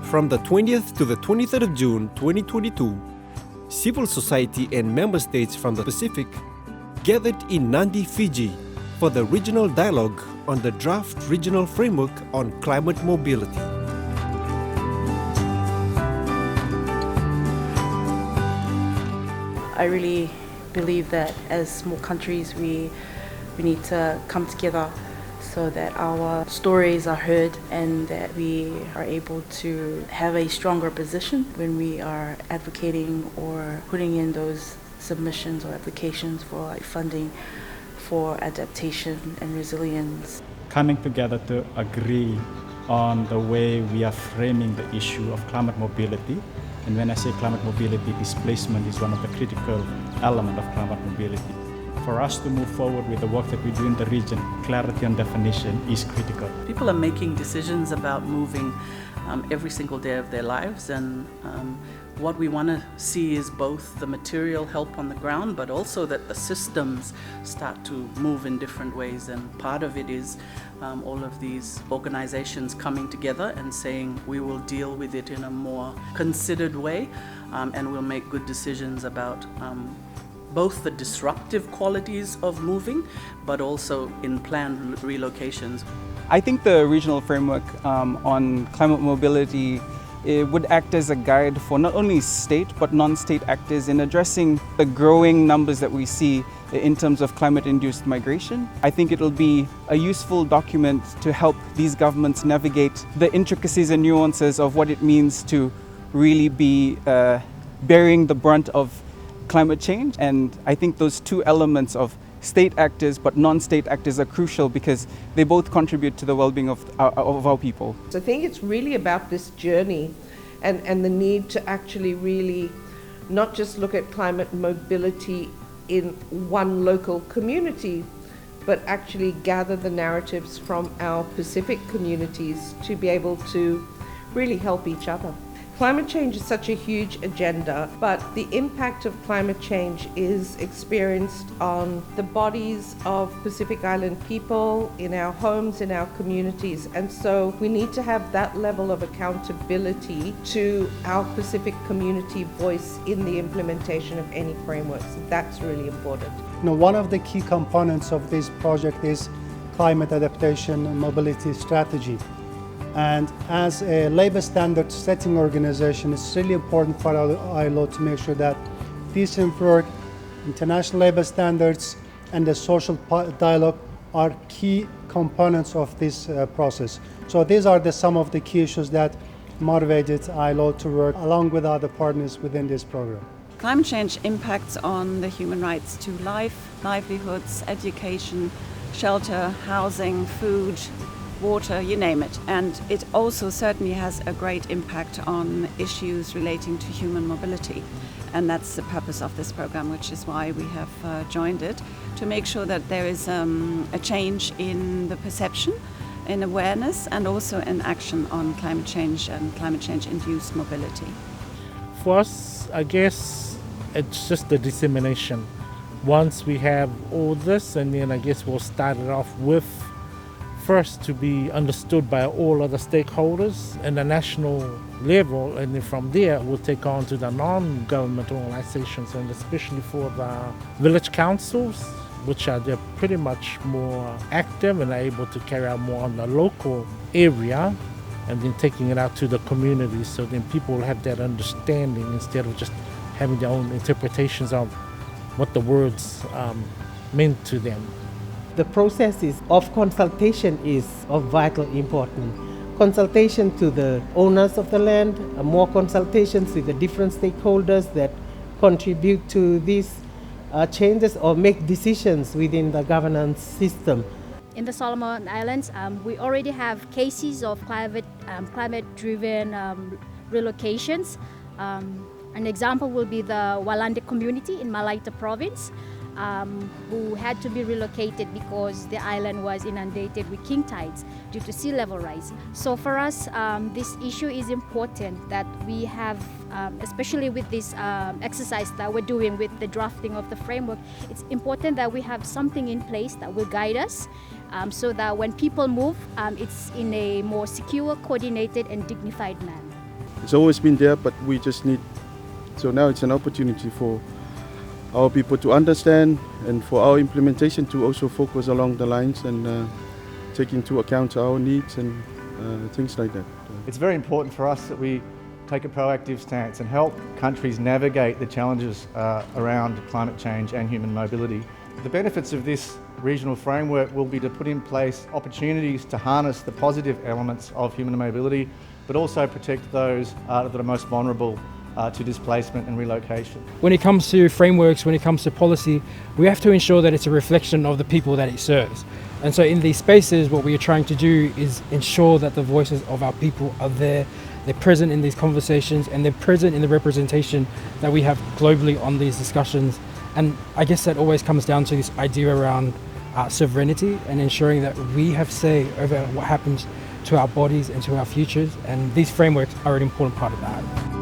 From the 20th to the 23rd of June 2022, civil society and member states from the Pacific gathered in Nandi, Fiji for the regional dialogue on the draft regional framework on climate mobility. I really believe that as small countries we need to come together so that our stories are heard and that we are able to have a stronger position when we are advocating or putting in those submissions or applications for funding for adaptation and resilience. Coming together to agree on the way we are framing the issue of climate mobility. And when I say climate mobility, displacement is one of the critical elements of climate mobility. For us to move forward with the work that we do in the region, clarity on definition is critical. People are making decisions about moving every single day of their lives, and what we want to see is both the material help on the ground, but also that the systems start to move in different ways. And part of it is all of these organizations coming together and saying we will deal with it in a more considered way, and we'll make good decisions about both the disruptive qualities of moving, but also in planned relocations. I think the regional framework on climate mobility would act as a guide for not only state but non-state actors in addressing the growing numbers that we see in terms of climate-induced migration. I think it will be a useful document to help these governments navigate the intricacies and nuances of what it means to really be bearing the brunt of climate change. And I think those two elements of state actors but non-state actors are crucial because they both contribute to the well-being of our people. So I think it's really about this journey and the need to actually really not just look at climate mobility in one local community, but actually gather the narratives from our Pacific communities to be able to really help each other. Climate change is such a huge agenda, but the impact of climate change is experienced on the bodies of Pacific Island people, in our homes, in our communities. And so we need to have that level of accountability to our Pacific community voice in the implementation of any frameworks. That's really important. One of the key components of this project is climate adaptation and mobility strategy. And as a labor standard setting organization, it's really important for our ILO to make sure that decent work, international labor standards, and the social dialogue are key components of this process. So these are some of the key issues that motivated ILO to work along with other partners within this program. Climate change impacts on the human rights to life, livelihoods, education, shelter, housing, food, water, you name it. And it also certainly has a great impact on issues relating to human mobility. And that's the purpose of this program, which is why we have joined it, to make sure that there is a change in the perception, in awareness, and also in action on climate change and climate change-induced mobility. For us, I guess it's just the dissemination. Once we have all this, and then I guess we'll start it off with first to be understood by all other stakeholders in the national level, and then from there we'll take on to the non-government organizations, and especially for the village councils, which are they're pretty much more active and are able to carry out more on the local area, and then taking it out to the communities, so then people will have that understanding instead of just having their own interpretations of what the words meant to them. The process of consultation is of vital importance. Consultation to the owners of the land, more consultations with the different stakeholders that contribute to these changes or make decisions within the governance system. In the Solomon Islands, we already have cases of climate-driven relocations. An example will be the Walande community in Malaita province, who had to be relocated because the island was inundated with king tides due to sea level rise. So for us, this issue is important that we have, especially with this exercise that we're doing with the drafting of the framework, it's important that we have something in place that will guide us so that when people move, it's in a more secure, coordinated and dignified manner. It's always been there, but we just need, so now it's an opportunity for our people to understand and for our implementation to also focus along the lines and take into account our needs and things like that. It's very important for us that we take a proactive stance and help countries navigate the challenges around climate change and human mobility. The benefits of this regional framework will be to put in place opportunities to harness the positive elements of human mobility, but also protect those that are most vulnerable to displacement and relocation. When it comes to frameworks, when it comes to policy, we have to ensure that it's a reflection of the people that it serves. And so in these spaces, what we are trying to do is ensure that the voices of our people are there, they're present in these conversations, and they're present in the representation that we have globally on these discussions. And I guess that always comes down to this idea around sovereignty and ensuring that we have say over what happens to our bodies and to our futures. And these frameworks are an important part of that.